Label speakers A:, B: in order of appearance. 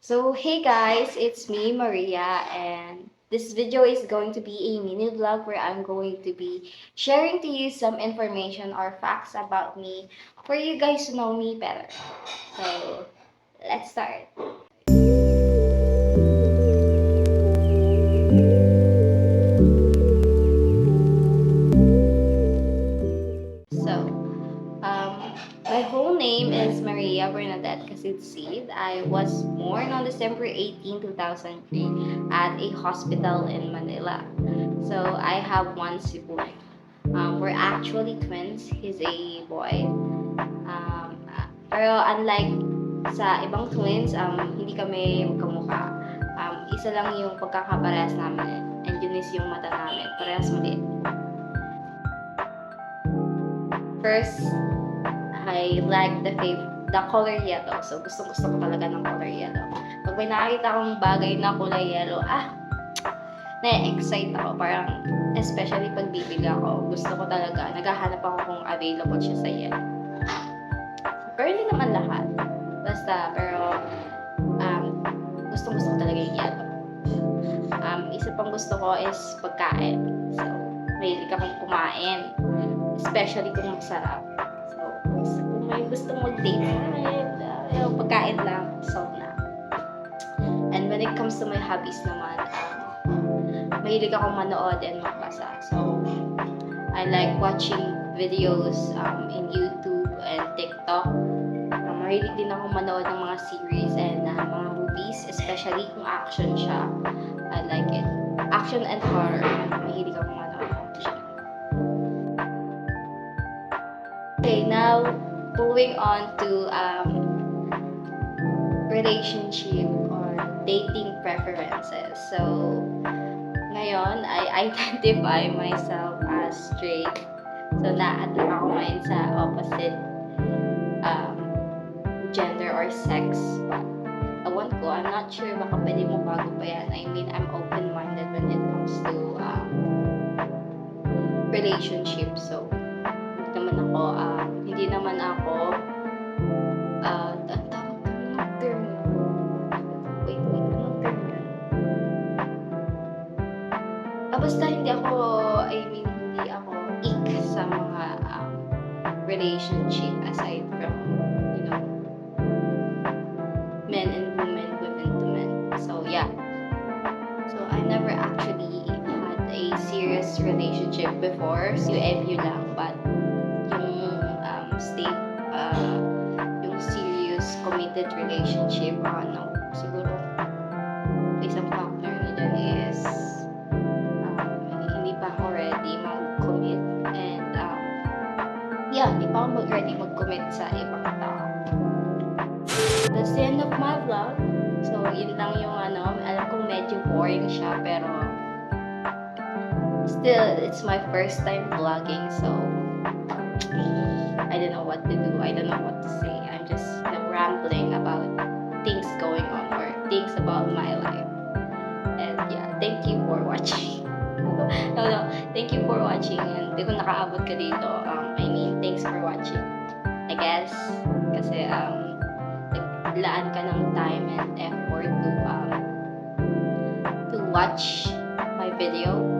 A: So, hey guys, it's me, Maria, and this video is going to be a mini vlog where I'm going to be sharing to you some information or facts about me for you guys to know me better. So, let's start. So, my whole name is Maria Bernadette Casid. I was born on December 18, 2003 at a hospital in Manila. So I have one sibling. We're actually twins. He's a boy. Pero unlike sa ibang twins, hindi kami magkamukha. Isa lang yung pagkakaparehas namin. And yun is yung mata namin. Parehas maliit. First, I like the color yellow. So, gusto ko talaga ng color yellow. Pag may nakakita akong bagay na kulay yellow, na-excite ako. Parang, especially pag bibili ako, gusto ko talaga, naghahanap ako kung available siya sa yellow. Pero hindi naman lahat. Pero, gusto ko talaga yung yellow. Isa pang gusto ko is pagkain. So, mahilig akong kumain. Especially kung masarap. Kung may gustong mag-date, pagkain lang, solve na. And when it comes to my hobbies naman, mahilig akong manood and magbasa. So, I like watching videos in YouTube and TikTok. Mahilig din akong manood ng mga series and mga movies, especially kung action siya. I like it. Action and horror. Mahilig akong manood ng siya. Okay, now moving on to relationship or dating preferences. So, ngayon, I identify myself as straight. So, na-attract ako ngayon sa opposite gender or sex. But, ewan ko, I'm not sure, baka pwede mo bago pa yan. I mean, I'm open-minded when it comes to relationship. So, hindi naman ako ang tawag ng term wait, anong term yun? Basta hindi ako ik sa mga relationship aside from, men and women, women to men. So, yeah. So, I never actually had a serious relationship before. So, FU lang, but yung serious committed relationship, siguro isang factor na dyan is hindi pa ako ready mag-commit and hindi pa ako ready mag-commit sa ibang tao. That's the end of my vlog. So, yun lang yung alam kong medyo boring siya, pero still, it's my first time vlogging, so I don't know what to do. I don't know what to say. I'm just rambling about things going on or things about my life. And yeah, thank you for watching. No. Thank you for watching. And di ko nakaabot ka dito. Thanks for watching. I guess, kasi naglaan ka ng time and effort to watch my video.